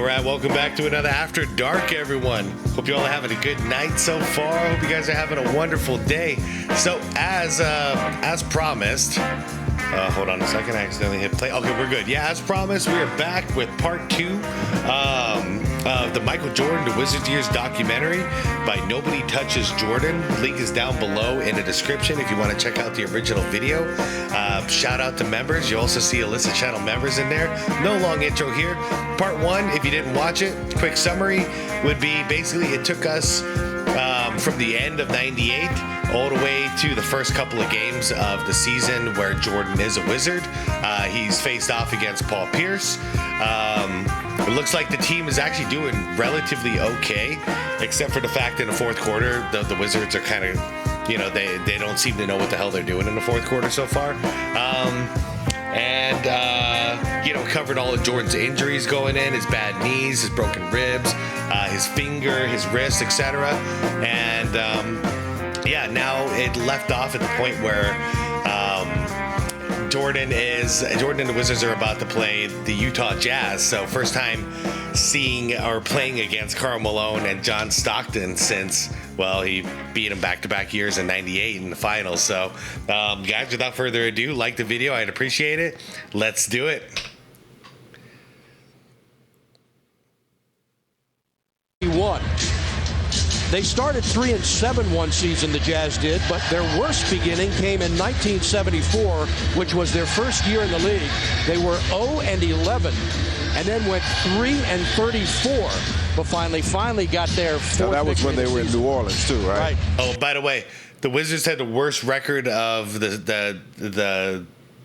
All right, welcome back to another After Dark, everyone. Hope you all are having a good night so far. Hope you guys are having a wonderful day. So, as promised, hold on a second, I accidentally hit play. Okay, we're good. Yeah, as promised, we are back with part 2 of the Michael Jordan The Wizards Years documentary by Nobody Touches Jordan. Link is down below in the description if you want to check out the original video. Shout out to members. You also see a list of channel members in there. No long intro here. Part 1, if you didn't watch it, quick summary would be basically it took us from the end of 98 all the way to the first couple of games of the season where Jordan is a Wizard. He's faced off against Paul Pierce. It looks like the team is actually doing relatively okay, except for the fact in the fourth quarter, the Wizards are kind of, you know, they don't seem to know what the hell they're doing in the fourth quarter so far. You know, covered all of Jordan's injuries going in, his bad knees, his broken ribs, his finger, his wrist, etc. And yeah, now it left off at the point where Jordan and the Wizards are about to play the Utah Jazz. So first time seeing or playing against Karl Malone and John Stockton since, well, he beat him back-to-back years in 98 in the finals. So guys, without further ado, like the video, I'd appreciate it. Let's do it. They started 3-7 one season, the Jazz did, but their worst beginning came in 1974, which was their first year in the league. They were 0-11, and then went 3-34, but finally got their fourth. Now that was when they were in New Orleans too, right? Oh, by the way, the Wizards had the worst record of the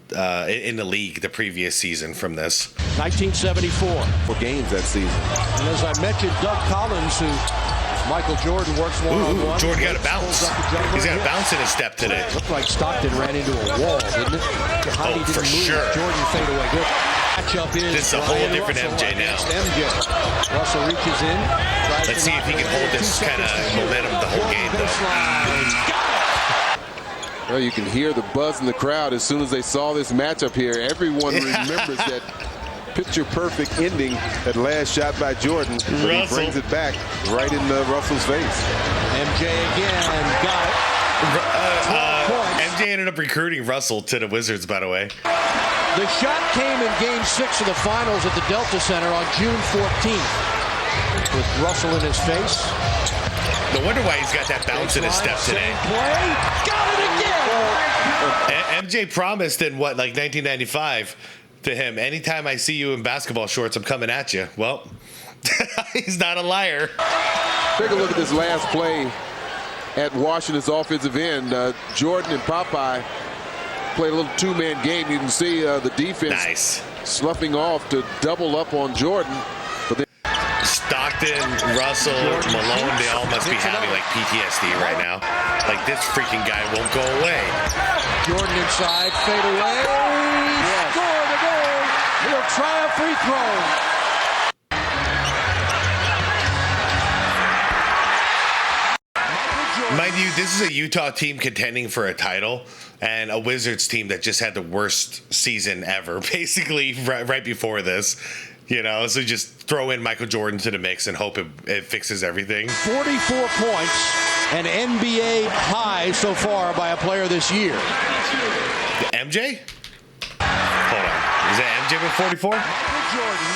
in the league the previous season from this. 1974. For games that season. And as I mentioned, Doug Collins, who Michael Jordan works one-on-one. Jordan got a bounce. He's got a bounce in his step today. Looked like Stockton ran into a wall, didn't it? Oh, for sure. Jordan fade away. Good. Matchup is this is a whole different MJ now. MJ. Russell reaches in. Let's see if he can hold this kind of momentum the whole game, though. Well, you can hear the buzz in the crowd as soon as they saw this matchup here. Everyone remembers that picture-perfect ending, that last shot by Jordan. But he brings it back right in Russell's face. MJ again, got it. MJ ended up recruiting Russell to the Wizards, by the way. The shot came in Game 6 of the finals at the Delta Center on June 14th. With Russell in his face. No wonder why he's got that bounce in his step today. Play. Got it again. MJ promised in what, like 1995 to him, anytime I see you in basketball shorts, I'm coming at you. Well, he's not a liar. Take a look at this last play at Washington's offensive end. Jordan and Popeye played a little two-man game. You can see the defense sloughing off to double up on Jordan. But then Stockton, Russell, Malone, they all must be having like PTSD right now. Like, this freaking guy won't go away. Jordan inside, fade away. Yes. Score the goal. He'll try a free throw. Mind you, this is a Utah team contending for a title and a Wizards team that just had the worst season ever, basically right before this. You know, so just throw in Michael Jordan to the mix and hope it fixes everything. 44 points, an NBA high so far by a player this year. MJ? Hold on. Is that MJ with 44? Jordan,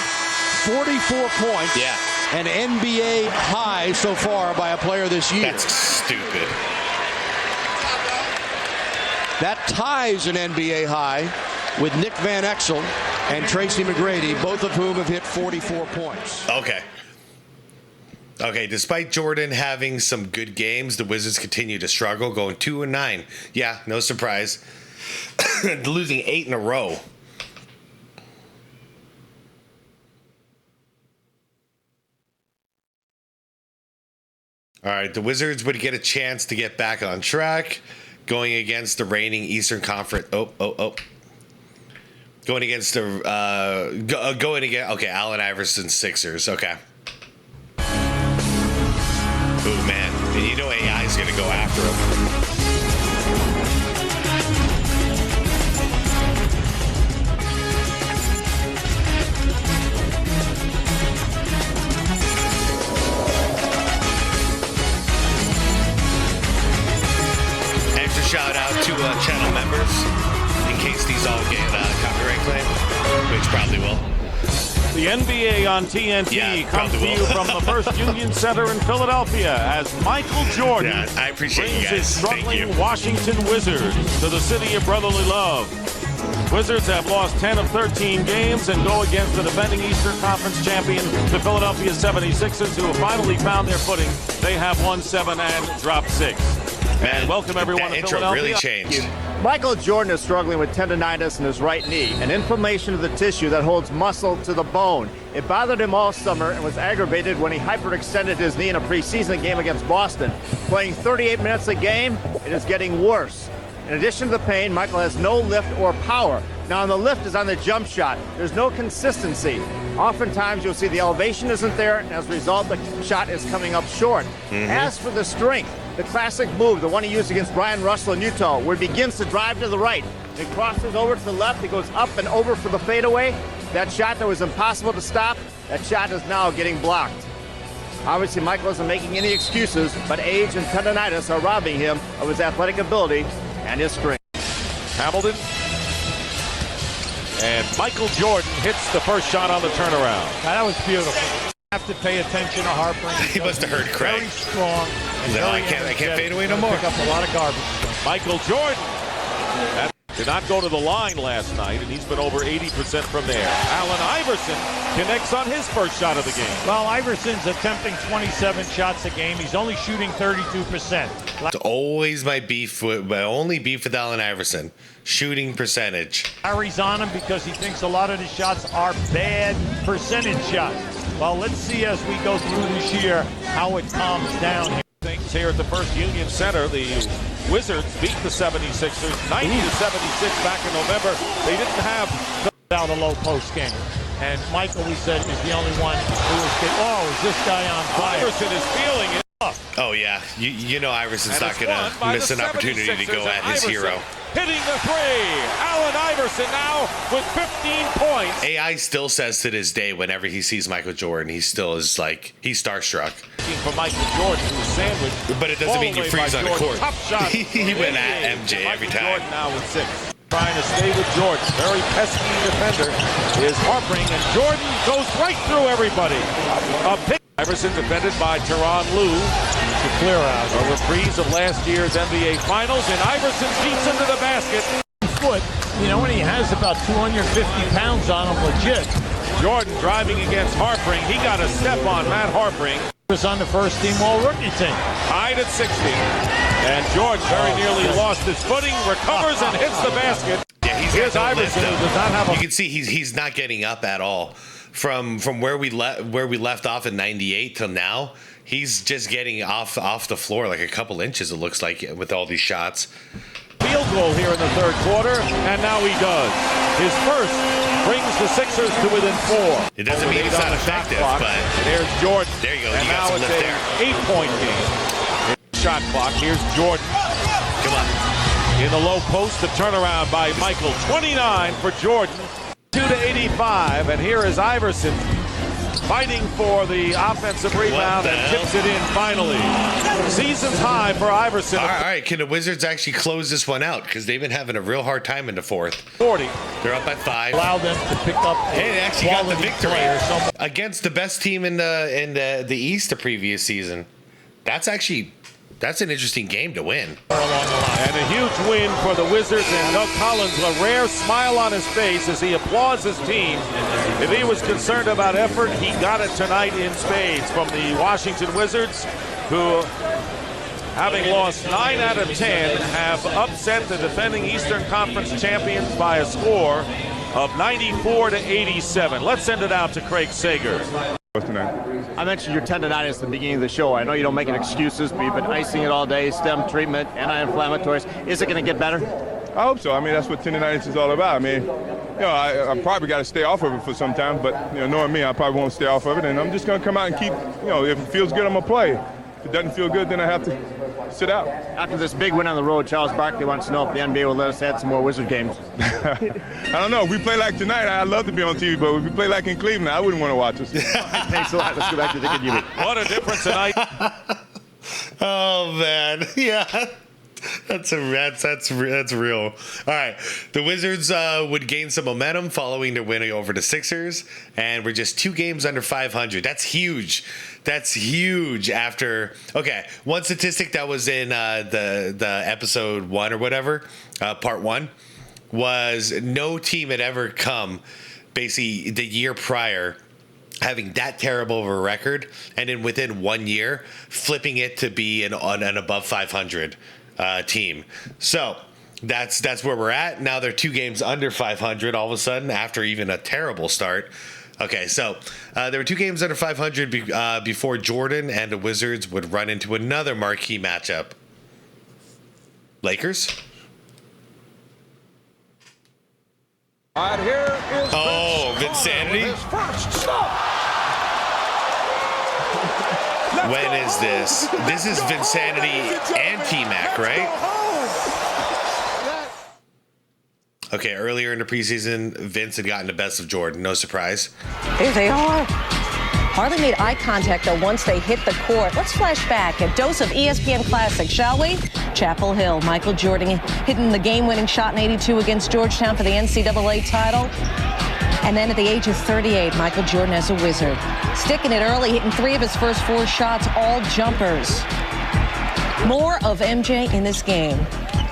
44 points. Yeah. An NBA high so far by a player this year. That's stupid. That ties an NBA high with Nick Van Exel and Tracy McGrady, both of whom have hit 44 points. Okay, despite Jordan having some good games, the Wizards continue to struggle, going 2-9. Yeah, no surprise. Losing 8 in a row. All right, the Wizards would get a chance to get back on track, going against the reigning Eastern Conference. Going against the okay, Allen Iverson Sixers. Okay. Oh man, and you know AI is gonna go after him. Celtics probably will. The NBA on TNT comes to you from the First Union Center in Philadelphia as Michael Jordan I appreciate you brings guys. his struggling Washington Wizards to the city of brotherly love. Wizards have lost 10 of 13 games and go against the defending Eastern Conference champion, the Philadelphia 76ers, who have finally found their footing. They have won 7 and dropped 6. And welcome everyone that to intro Philadelphia. really changed. Michael Jordan is struggling with tendonitis in his right knee, an inflammation of the tissue that holds muscle to the bone. It bothered him all summer and was aggravated when he hyperextended his knee in a preseason game against Boston. Playing 38 minutes a game, it is getting worse. In addition to the pain, Michael has no lift or power. Now, the lift is on the jump shot. There's no consistency. Oftentimes, you'll see the elevation isn't there, and as a result, the shot is coming up short. As for the strength, the classic move, the one he used against Brian Russell in Utah, where he begins to drive to the right. It crosses over to the left. It goes up and over for the fadeaway. That shot that was impossible to stop, that shot is now getting blocked. Obviously, Michael isn't making any excuses, but age and tendonitis are robbing him of his athletic ability and his strength. Hamilton. And Michael Jordan hits the first shot on the turnaround. That was beautiful. Have to pay attention to Harper. He must have heard Craig. Very strong. And No, I very can't energetic. fade away no more. Pick up a lot of garbage. Michael Jordan did not go to the line last night, and he's been over 80% from there. Allen Iverson connects on his first shot of the game. Well, Iverson's attempting 27 shots a game. He's only shooting 32%. It's always my only beef with Allen Iverson. Shooting percentage. Larry's on him because he thinks a lot of the shots are bad percentage shots. Well, let's see as we go through this year how it calms down. Things here at the First Union Center. The Wizards beat the 76ers 90-76 back in November. They didn't have Out a low post game. And Michael, we said, is the only one who was getting, oh, is this guy on fire? Iverson is feeling it. Oh, yeah. You know Iverson's And not it's going won to by miss the an opportunity to 76ers, go at and his Iverson hero. hitting the three. Allen Iverson now with 15 points. AI still says to this day, whenever he sees Michael Jordan, he still is like, he's starstruck. For Michael Jordan, who's sandwiched. But it doesn't mean you freeze on the court. Top shot. He went at MJ every Michael time. Jordan now with 6. Trying to stay with Jordan. Very pesky defender is harping, and Jordan goes right through everybody. A big Iverson defended by Tyronn Lue. To clear out. A reprise of last year's NBA Finals, and Iverson beats into the basket. Foot, you know, when he has about 250 pounds on him, legit. Jordan driving against Harpring. He got a step on Matt Harpring. Was on the first team all-rookie team. Tied at 60. And Jordan very nearly lost his footing, recovers and hits the basket. Yeah, Here's Iverson, who does not have a... You can see he's not getting up at all. From where we left off in 98 till now, he's just getting off the floor like a couple inches, it looks like, with all these shots. Field goal here in the third quarter, and now he does. His first brings the Sixers to within 4. It doesn't mean it's not effective, but and there's Jordan. there you go. And You got now some it's lift a there. 8-point game. Shot clock. Here's Jordan Come on. in the low post. The turnaround by Michael. 29 for Jordan. 2-85, and here is Iverson fighting for the offensive rebound and tips it in finally. Season's high for Iverson. All right, can the Wizards actually close this one out? Because they've been having a real hard time in the fourth. 40. They're up by 5. Allow them to pick up a Hey, they actually got the quality victory player, someone against the best team in the East the previous season. That's an interesting game to win. along the line. And a huge win for the Wizards, and Doug Collins, a rare smile on his face as he applauds his team. If he was concerned about effort, he got it tonight in spades from the Washington Wizards, who, having lost 9 out of 10, have upset the defending Eastern Conference champions by a score of 94-87. Let's send it out to Craig Sager. I mentioned your tendonitis at the beginning of the show. I know you don't make excuses, but you've been icing it all day, stem treatment, anti-inflammatories. Is it going to get better? I hope so. I mean, that's what tendonitis is all about. I mean, I probably got to stay off of it for some time, but, knowing me, I probably won't stay off of it, and I'm just going to come out and keep, if it feels good, I'm going to play. If it doesn't feel good, then I have to sit out. After this big win on the road, Charles Barkley wants to know if the NBA will let us add some more Wizard games. I don't know. If we play like tonight, I'd love to be on TV, but if we play like in Cleveland, I wouldn't want to watch us. Thanks a lot. Let's go back to the good. What a difference tonight. Oh man, yeah. That's real. All right, the Wizards would gain some momentum following their win over the Sixers, and we're just 2 games under 500. That's huge. That's huge. After one statistic that was in the episode 1 or whatever, part 1, was no team had ever come basically the year prior having that terrible of a record, and then within 1 year flipping it to be an above 500 team. So that's where we're at. Now they're 2 games under 500 all of a sudden after even a terrible start. Okay, so there were 2 games under 500 before Jordan and the Wizards would run into another marquee matchup. Lakers? All right, here is Vinsanity? When is this? This is Vinsanity and T-Mac, right? Okay, earlier in the preseason, Vince had gotten the best of Jordan. No surprise. Here they are. Hardly made eye contact, though, once they hit the court. Let's flash back. A dose of ESPN Classic, shall we? Chapel Hill. Michael Jordan hitting the game-winning shot in '82 against Georgetown for the NCAA title. And then at the age of 38, Michael Jordan as a Wizard. Sticking it early, hitting 3 of his first 4 shots, all jumpers. More of MJ in this game.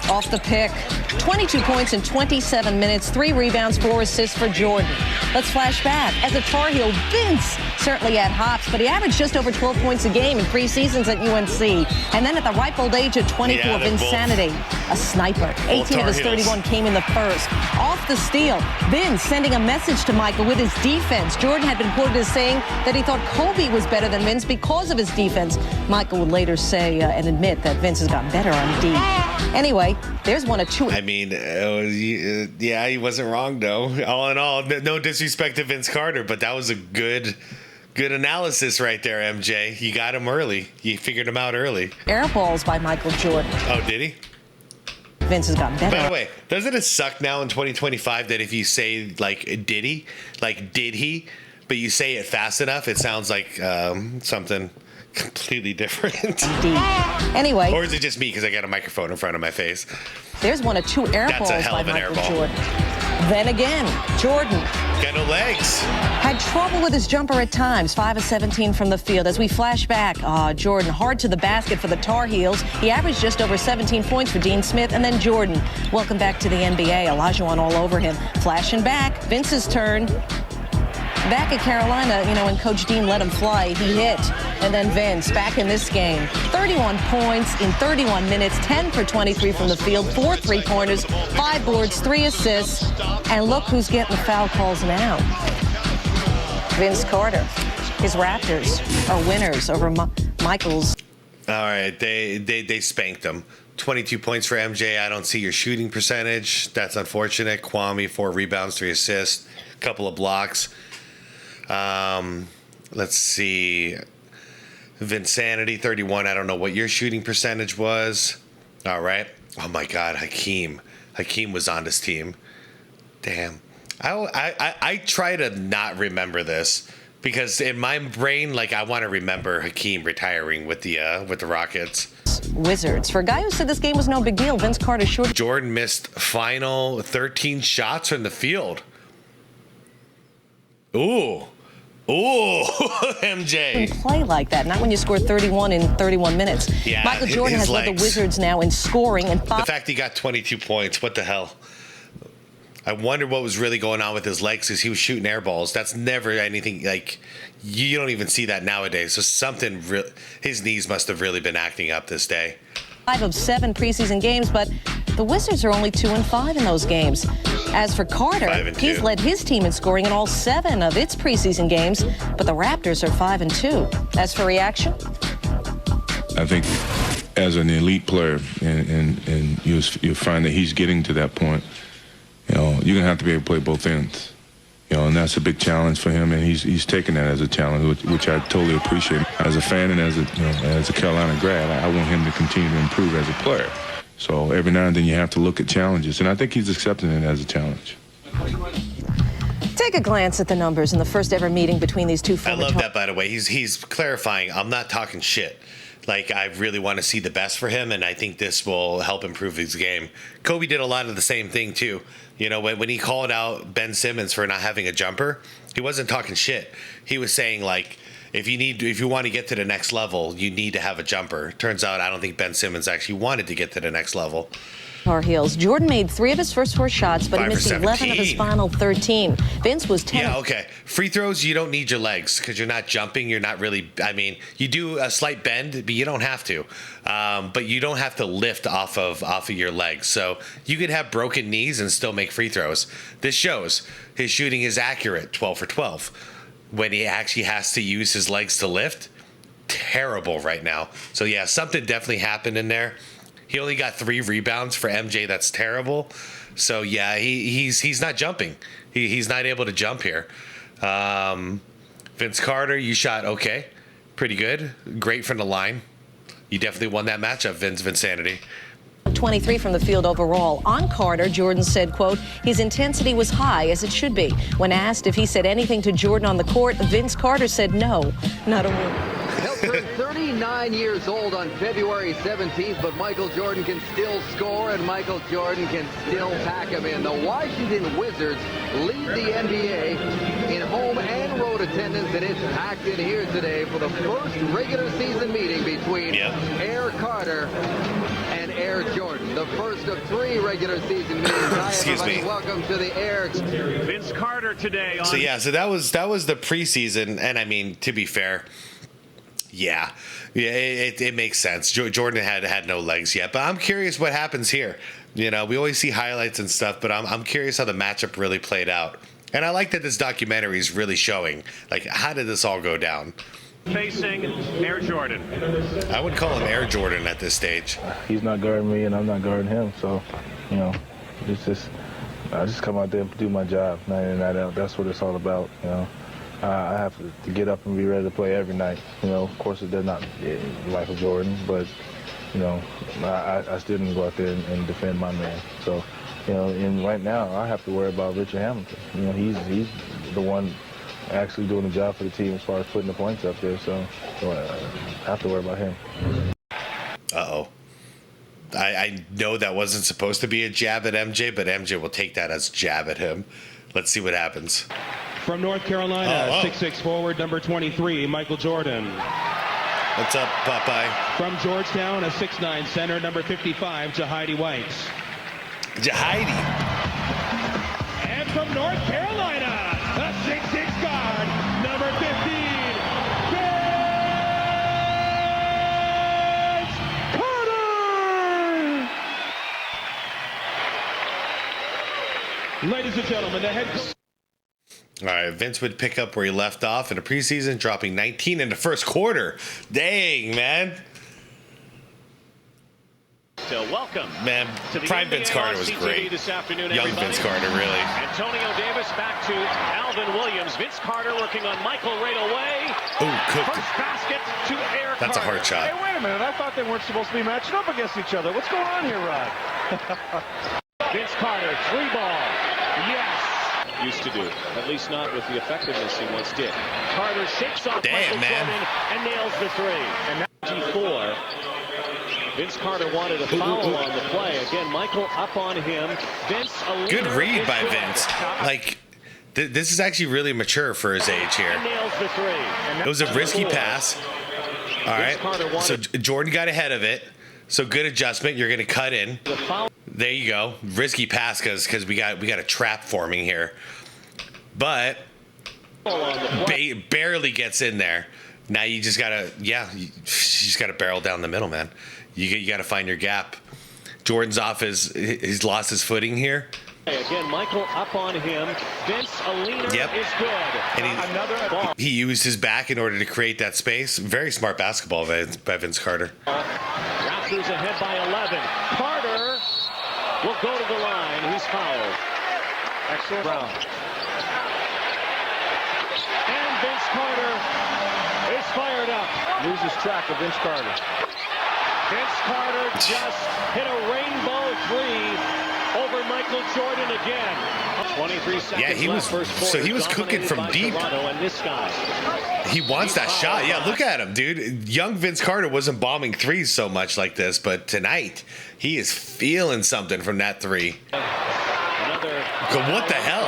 Off the pick, 22 points in 27 minutes, 3 rebounds, 4 assists for Jordan. Let's flash back. As a Tar Heel, Vince certainly had hops, but he averaged just over 12 points a game in preseasons at UNC. And then at the ripe old age of 24, Vinsanity, a sniper. 18 of his 31 came in the first. Off the steal, Vince sending a message to Michael with his defense. Jordan had been quoted as saying that he thought Kobe was better than Vince because of his defense. Michael would later say and admit that Vince has gotten better on D. Anyway, there's one of 2. I mean, yeah, he wasn't wrong, though. All in all, no disrespect to Vince Carter, but that was a good analysis right there, MJ. You got him early. You figured him out early. Air balls by Michael Jordan. Oh, did he? Vince has gotten better. By the way, doesn't it suck now in 2025 that if you say, like, did he, like, did he, but you say it fast enough, it sounds like something completely different. Anyway. Or is it just me because I got a microphone in front of my face? There's one of 2 air balls by Michael Jordan. Then again, Jordan. Got no legs. Had trouble with his jumper at times. 5 of 17 from the field. As we flash back, Jordan hard to the basket for the Tar Heels. He averaged just over 17 points for Dean Smith. And then Jordan. Welcome back to the NBA. Olajuwon all over him. Flashing back. Vince's turn. Back at Carolina, when Coach Dean let him fly, he hit. And then Vince back in this game. 31 points in 31 minutes, 10 for 23 from the field, 4 3-pointers, 5 boards, 3 assists. And look who's getting the foul calls now. Vince Carter. His Raptors are winners over Michael's. All right, they spanked them. 22 points for MJ. I don't see your shooting percentage. That's unfortunate. Kwame, 4 rebounds, 3 assists, a couple of blocks. Let's see. Vinsanity, 31. I don't know what your shooting percentage was. All right. Oh my God, Hakeem. Hakeem was on this team. Damn. I try to not remember this because in my brain, like, I want to remember Hakeem retiring with the Rockets. Wizards. For a guy who said this game was no big deal, Vince Carter short. Jordan missed final 13 shots from the field. Ooh, MJ. Play like that, not when you score 31 in 31 minutes. Yeah, Michael Jordan has led the Wizards now in scoring and 5. The fact he got 22 points, what the hell? I wonder what was really going on with his legs because he was shooting air balls. That's never anything, like, you don't even see that nowadays. So something, his knees must have really been acting up this day. 5 of 7 preseason games, but the Wizards are only 2-5 in those games. As for Carter, he's led his team in scoring in all 7 of its preseason games, but the Raptors are 5-2. As for reaction? I think as an elite player, and you'll find that he's getting to that point, you're going to have to be able to play both ends. And that's a big challenge for him, and he's taken that as a challenge, which I totally appreciate. As a fan and as a Carolina grad, I want him to continue to improve as a player. So every now and then you have to look at challenges, and I think he's accepting it as a challenge. Take a glance at the numbers in the first ever meeting between these two I former. love that, by the way. He's clarifying. I'm not talking shit. Like, I really want to see the best for him, and I think this will help improve his game. Kobe did a lot of the same thing, too. You know, when he called out Ben Simmons for not having a jumper, he wasn't talking shit. He was saying, like, if you want to get to the next level, you need to have a jumper. Turns out I don't think Ben Simmons actually wanted to get to the next level. Tar Heels. Jordan made 3 of his first 4 shots, but he missed 11 of his final 13. Vince was 10. Yeah, okay. Free throws, you don't need your legs because you're not jumping. You're not really, I mean, you do a slight bend, but you don't have to. But you don't have to lift off of your legs. So you could have broken knees and still make free throws. This shows his shooting is accurate, 12 for 12. When he actually has to use his legs to lift, terrible right now. So yeah, something definitely happened in there. He only got 3 rebounds for MJ. That's terrible. So yeah, he's not jumping. He's not able to jump here. Vince Carter, you shot okay, pretty good, great from the line. You definitely won that matchup, Vinsanity. 23 from the field overall. On Carter, Jordan said, quote, his intensity was high, as it should be. When asked if he said anything to Jordan on the court, Vince Carter said no, not a word. He'll turn 39 years old on February 17th, but Michael Jordan can still score, and Michael Jordan can still pack him in. The Washington Wizards lead the NBA in home and road attendance, and it's packed in here today for the first regular season meeting between Air Carter and Air Jordan. The first of 3 regular season meetings. Hi, Excuse me. Welcome to the Air. Vince Carter today. So yeah, so that was the preseason, and I mean, to be fair, yeah, it makes sense. Jordan had no legs yet, but I'm curious what happens here. You know, we always see highlights and stuff, but I'm curious how the matchup really played out. And I like that this documentary is really showing, like, how did this all go down? Facing Air Jordan. I would call him Air Jordan at this stage. He's not guarding me, and I'm not guarding him. So, you know, I just come out there and do my job, night in, night out. That's what it's all about, you know. I have to get up and be ready to play every night. You know, of course, it does not like a Jordan, but, you know, I still need to go out there and defend my man. So, you know, and right now, I have to worry about Richard Hamilton. You know, he's the one actually doing the job for the team as far as putting the points up there. So I have to worry about him. Uh-oh. I know that wasn't supposed to be a jab at MJ, but MJ will take that as jab at him. Let's see what happens. From North Carolina, 6'6" forward, number 23, Michael Jordan. What's up, Popeye? From Georgetown, a 6'9" center, number 55, Jaheidi White. Jaheidi. And from North Carolina, a 6'6" guard, number 15, Vince Carter! Ladies and gentlemen, the head... All right, Vince would pick up where he left off in the preseason, dropping 19 in the first quarter. Dang, man. So welcome, man. Prime Vince Carter was great. This afternoon, young everybody. Vince Carter, really. Antonio Davis back to Alvin Williams. Vince Carter working on Michael right away. Ooh, cooked. First basket to Air That's Carter. a hard shot. Hey, wait a minute. I thought they weren't supposed to be matching up against each other. What's going on here, Rod? Vince Carter, 3 ball. Yes. Used to do, at least not with the effectiveness he once did. Carter shakes off Michael Jordan and nails the 3. And now G4. Vince Carter wanted a foul on the play. Again, Michael up on him. Vince, a good read by Vince. Like, this is actually really mature for his age here. Nails the 3. It was a risky pass. All right. So Jordan got ahead of it. So good adjustment. You're going to cut in. There you go. Risky pass because we got a trap forming here. But barely gets in there. Now you just gotta, you just gotta barrel down the middle, man. You gotta find your gap. Jordan's off he's lost his footing here. Again, Michael up on him. Vince, a leaner is good. And he used his back in order to create that space. Very smart basketball by Vince Carter. Raptors ahead by 11. Carter will go to the line. He's fouled. Excellent. Brown. And Vince Carter is fired up. Loses track of Vince Carter. Vince Carter just hit a rainbow three over Michael Jordan again. 23 seconds. Yeah, he was. So he was cooking from deep. And this guy. He wants that shot. Yeah, look at him, dude. Young Vince Carter wasn't bombing threes so much like this, but tonight he is feeling something from that three. What the hell?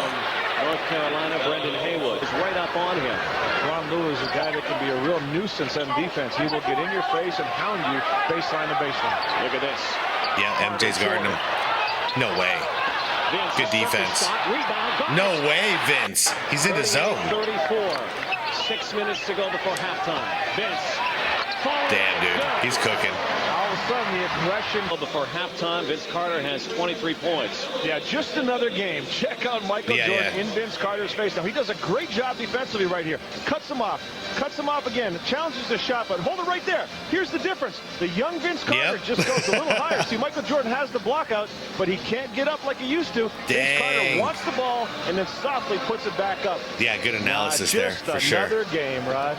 North Carolina, Brendan Haywood is right up on him. Ron Lewis is a guy that can be a real nuisance on defense. He will get in your face and hound you baseline to baseline. Look at this. Yeah, MJ's guarding him. No way. Good defense. No way, Vince. He's in the zone. 34. 6 minutes to go before halftime. Vince. Damn, dude. He's cooking. All of a sudden, the aggression. Before halftime, Vince Carter has 23 points. Yeah, just another game. Check out Michael Jordan in Vince Carter's face. Now, he does a great job defensively right here. Cuts him off. Cuts him off again. Challenges the shot, but hold it right there. Here's the difference. The young Vince Carter just goes a little higher. See, Michael Jordan has the block out, but he can't get up like he used to. Vince Carter wants the ball and then softly puts it back up. Yeah, good analysis there, for sure. Another game, Rod.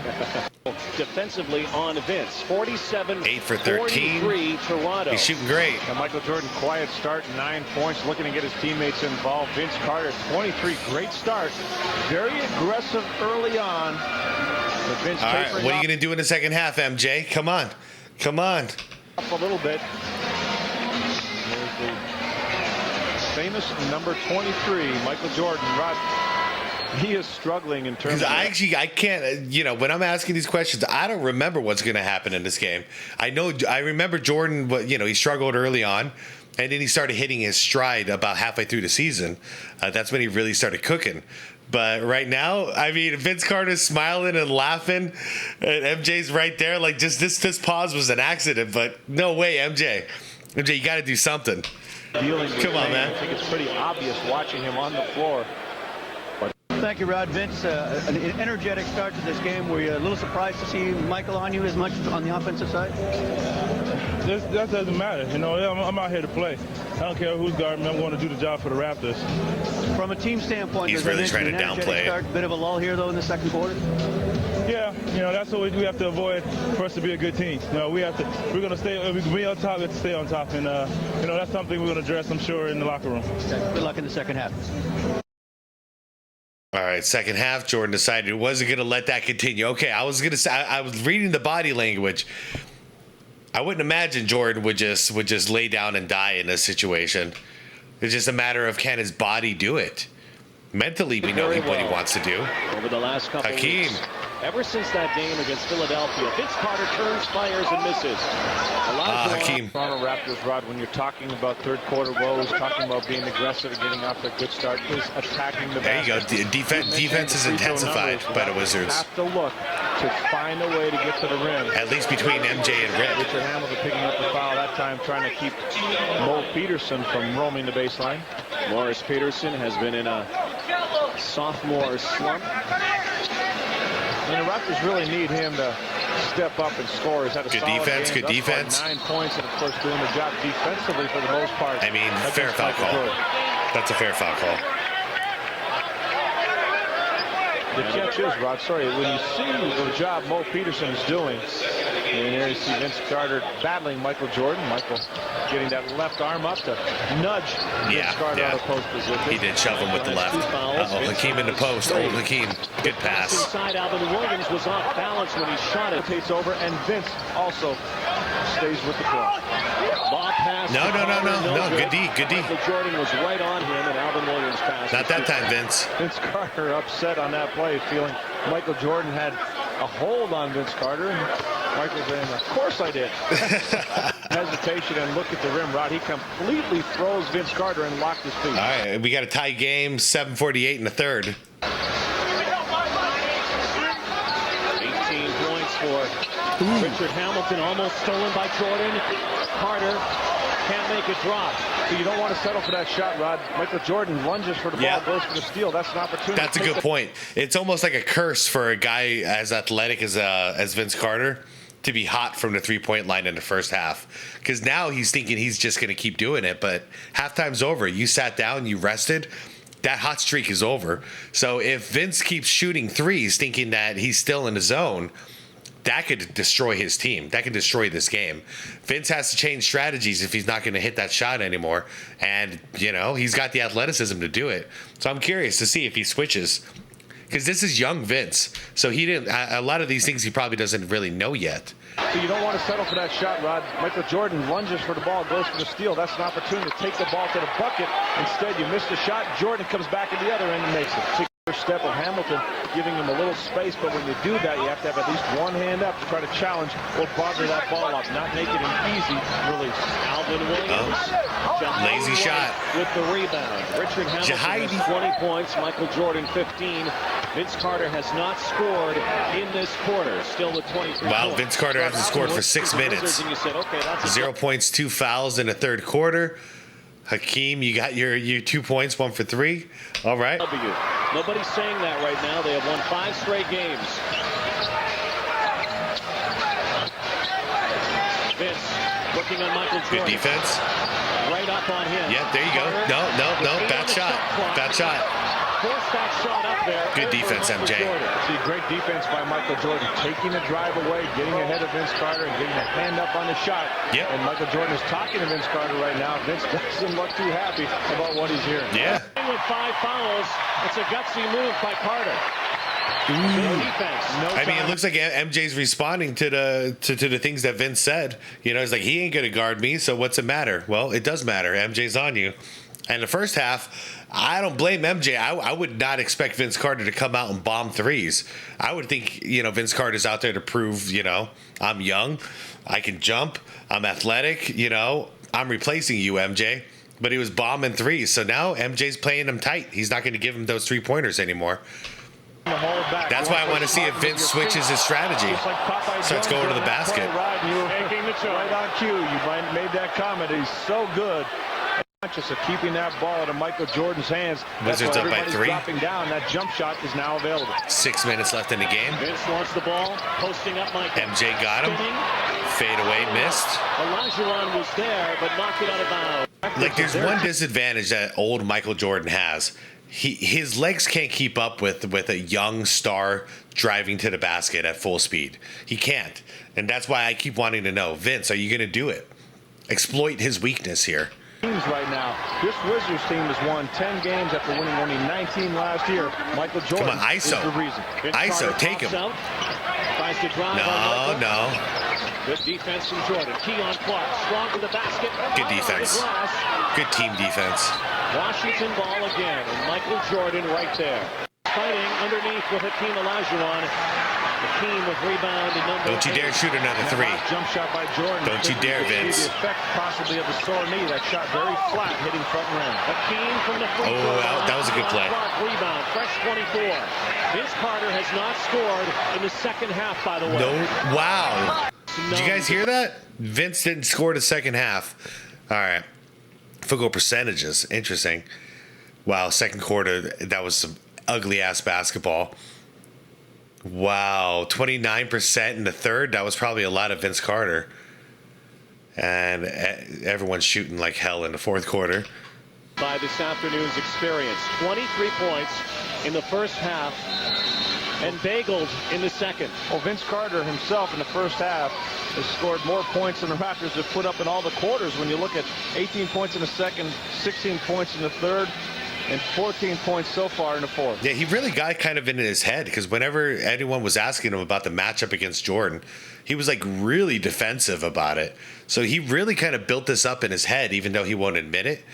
Defensively on Vince. 47, 8 for 13. 43, Toronto. He's shooting great. And Michael Jordan, quiet start, 9 points, looking to get his teammates involved. Vince Carter, 23, great start. Very aggressive early on. But Vince all right, what are you going to do in the second half, MJ? Come on. Come on. Up a little bit. There's the famous number 23, Michael Jordan. Rod, he is struggling in terms of... I can't, you know, when I'm asking these questions, I don't remember what's going to happen in this game. I remember Jordan, you know, he struggled early on, and then he started hitting his stride about halfway through the season. That's when he really started cooking. But right now, I mean, Vince Carter's smiling and laughing, and MJ's right there. Like, just this pause was an accident, but no way, MJ. MJ, you got to do something. Come on, man. I think it's pretty obvious watching him on the floor. Thank you, Rod. Vince, an energetic start to this game. Were you a little surprised to see Michael on you as much on the offensive side? That doesn't matter. You know, I'm out here to play. I don't care who's guarding me. I'm going to do the job for the Raptors. From a team standpoint, he's really trying to downplay it. Bit of a lull here, though, in the second quarter. Yeah, you know, that's what we have to avoid for us to be a good team. You know, we're going to stay, if we can be on top, we have to stay on top. And, you know, that's something we're going to address, I'm sure, in the locker room. Good luck in the second half. All right, second half, Jordan decided he wasn't going to let that continue. Okay, I was going to say, I was reading the body language. I wouldn't imagine Jordan would just lay down and die in this situation. It's just a matter of, can his body do it? Mentally, we know what he wants to do. Over the last couple Hakeem. weeks, ever since that game against Philadelphia, Vince Carter turns, fires, and misses. Hakeem. Toronto Raptors, Rod, when you're talking about third quarter woes, talking about being aggressive and getting off to a good start, is attacking the basket. There you go. Defense is intensified by the Wizards. Have to look to find a way to get to the rim. At least between MJ and Rick. Richard Hamilton picking up the foul that time, trying to keep Mo Peterson from roaming the baseline. Morris Peterson has been in a sophomore slump. And the Raptors really need him to step up and score. He's had a good solid defense, game. good defense. 9 points, and of course doing the job defensively for the most part. I mean, fair foul call. That's a fair foul call. The catch is, Rod, sorry, when you see the job Mo Peterson is doing, and there you see Vince Carter battling Michael Jordan. Michael getting that left arm up to nudge Vince Carter out of post position. He did shove him with the left. Hakeem in the post. Old Hakeem. Good pass. Inside, Alvin Williams was off balance when he shot it. Takes over, and Vince also stays with the ball. Lob pass. No. Good D. Michael Jordan was right on him, and Alvin Williams passed. Not that time, Vince. Vince Carter upset on that play, feeling Michael Jordan had a hold on Vince Carter, and Michael saying, of course I did. Hesitation and look at the rim, Rod. He completely throws Vince Carter and locked his feet. All right, we got a tie game, 7:48 in the third. 18 points for Richard Hamilton, almost stolen by Jordan. Carter can't make it drop. So you don't want to settle for that shot, Rod. Michael Jordan lunges for the ball, goes for the steal. That's an opportunity. That's a good point. It's almost like a curse for a guy as athletic as Vince Carter to be hot from the three-point line in the first half. Because now he's thinking he's just going to keep doing it. But halftime's over. You sat down, you rested. That hot streak is over. So if Vince keeps shooting threes thinking that he's still in the zone, that could destroy his team. That could destroy this game. Vince has to change strategies if he's not going to hit that shot anymore. And, you know, he's got the athleticism to do it. So I'm curious to see if he switches. Because this is young Vince. So he didn't, a lot of these things he probably doesn't really know yet. So you don't want to settle for that shot, Rod. Michael Jordan lunges for the ball, goes for the steal. That's an opportunity to take the ball to the bucket. Instead, you miss the shot. Jordan comes back at the other end and makes it. First step of Hamilton, giving him a little space, but when you do that, you have to have at least one hand up to try to challenge or bother that ball up, not make it an easy release. Alvin Williams, lazy shot with the rebound. Richard Hamilton has 20 points, Michael Jordan 15. Vince Carter has not scored in this quarter, still with 23 Wow, points. Vince Carter hasn't scored for 6 minutes. And you said, okay, that's 0 points, 2 fouls in the third quarter. Hakeem, you got your 2 points, 1 for 3. All right. Nobody's saying that right now. They have won 5 straight games. Vince working on Michael Jordan. Good defense. Right up on him. Yeah, there you go. No. Bad shot. Bad shot. Forced that shot up there. Good defense, MJ. See, great defense by Michael Jordan, taking the drive away, getting ahead of Vince Carter, and getting a hand up on the shot. Yep. And Michael Jordan is talking to Vince Carter right now. Vince doesn't look too happy about what he's hearing. Yeah. With 5 fouls, it's a gutsy move by Carter. No defense. I mean, it looks like MJ's responding to the things that Vince said. You know, he's like, he ain't going to guard me, so what's it matter? Well, it does matter. MJ's on you. And the first half, I don't blame MJ. I would not expect Vince Carter to come out and bomb threes. I would think, you know, Vince Carter's out there to prove, you know, I'm young, I can jump, I'm athletic, you know, I'm replacing you, MJ. But he was bombing threes. So now MJ's playing him tight. He's not going to give him those 3-pointers anymore. That's why I want to see if Vince switches his strategy. Starts going to the basket. Right on cue. You made that comment. He's so good. Conscious of keeping that ball to Michael Jordan's hands. Wizards up by 3. Dropping down. That jump shot is now available. 6 minutes left in the game. Vince wants the ball, posting up Michael. MJ got him. Fade away, missed. Olajuwon was there, but knocked it out of bounds. Like, there's one disadvantage that old Michael Jordan has. His legs can't keep up with a young star driving to the basket at full speed. He can't. And that's why I keep wanting to know, Vince, are you going to do it? Exploit his weakness here. Teams right now. This Wizards team has won 10 games after winning only 19 last year. Michael Jordan Come on, ISO. is the reason. ISO, take him. Tries to drive No. Good defense from Jordan. Keon Clark, strong to the basket. Good defense. Good team defense. Washington ball again, and Michael Jordan right there. Fighting underneath with Hakeem Olajuwon. Hakeem with rebound and number. Don't you dare shoot another 3. Jump shot by Jordan. Don't you dare, Vince. The effect possibly of the sore knee. That shot very flat, hitting front rim. Hakeem from the free throw line. That was a good play. Rebound, fresh 24. Vince Carter has not scored in the second half, by the way. No. Wow. Did you guys hear that? Vince didn't score the second half. All right. Field goal percentages. Interesting. Wow. Second quarter, that was some ugly-ass basketball. Wow. 29% in the third. That was probably a lot of Vince Carter. And everyone's shooting like hell in the fourth quarter. By this afternoon's experience. 23 points in the first half and bageled in the second. Well, Vince Carter himself in the first half has scored more points than the Raptors have put up in all the quarters. When you look at 18 points in the second, 16 points in the third, and 14 points so far in the fourth. Yeah, he really got kind of in his head because whenever anyone was asking him about the matchup against Jordan, he was like really defensive about it. So he really kind of built this up in his head, even though he won't admit it.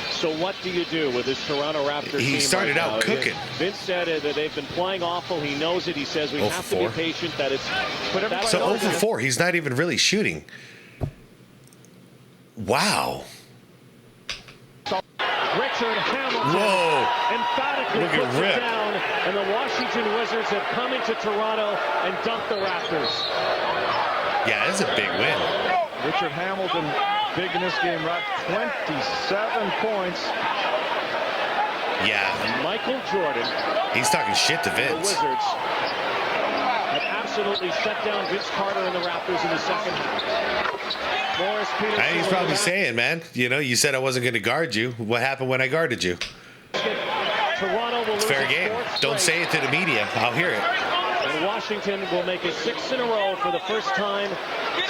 So what do you do with this Toronto Raptors team? He started right out now? cooking. Vince said that they've been playing awful. He knows it. He says we have to be patient. That it's. So 0 for 4. He's not even really shooting. Wow. Richard Hamilton emphatically puts it down, and the Washington Wizards have come into Toronto and dumped the Raptors. Yeah, that's a big win. Richard Hamilton, big in this game, right? 27 points. Yeah. And Michael Jordan. He's talking shit to Vince. The Wizards have absolutely shut down Vince Carter and the Raptors in the second half. Morris Peterson. He's probably saying, man, you know, you said I wasn't going to guard you. What happened when I guarded you? Toronto will it's fair game. Don't say it to the media. I'll hear it. And Washington will make it 6 in a row for the first time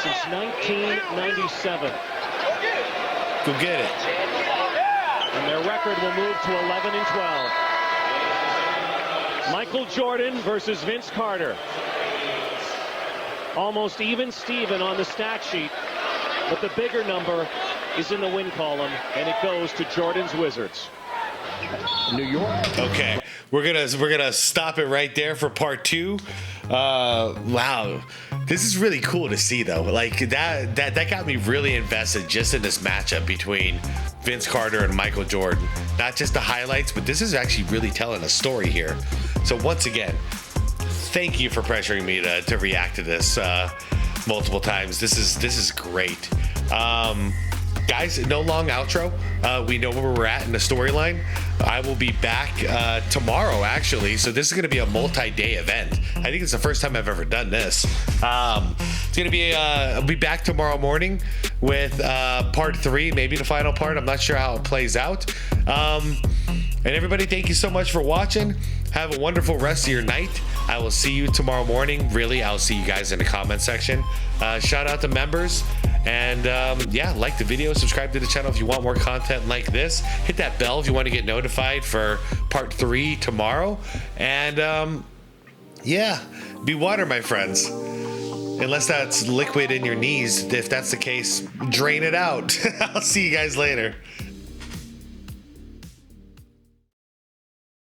since 1997. Go get it. And their record will move to 11-12. Michael Jordan versus Vince Carter. Almost even Steven on the stat sheet, but the bigger number is in the win column, and it goes to Jordan's Wizards. New York. Okay, we're gonna stop it right there for part 2. Wow, this is really cool to see though. Like that got me really invested just in this matchup between Vince Carter and Michael Jordan. Not just the highlights, but this is actually really telling a story here. So once again, thank you for pressuring me to react to this multiple times. This is great. Guys, no long outro. We know where we're at in the storyline. I will be back tomorrow, actually. So this is going to be a multi-day event. I think it's the first time I've ever done this. It's going to be, I'll be back tomorrow morning with part 3, maybe the final part. I'm not sure how it plays out. And everybody, thank you so much for watching. Have a wonderful rest of your night. I will see you tomorrow morning. Really, I'll see you guys in the comment section. Shout out to members. And yeah, like the video, subscribe to the channel if you want more content like this. Hit that bell if you want to get notified for part 3 tomorrow. And yeah, be water, my friends. Unless that's liquid in your knees. If that's the case, drain it out. I'll see you guys later.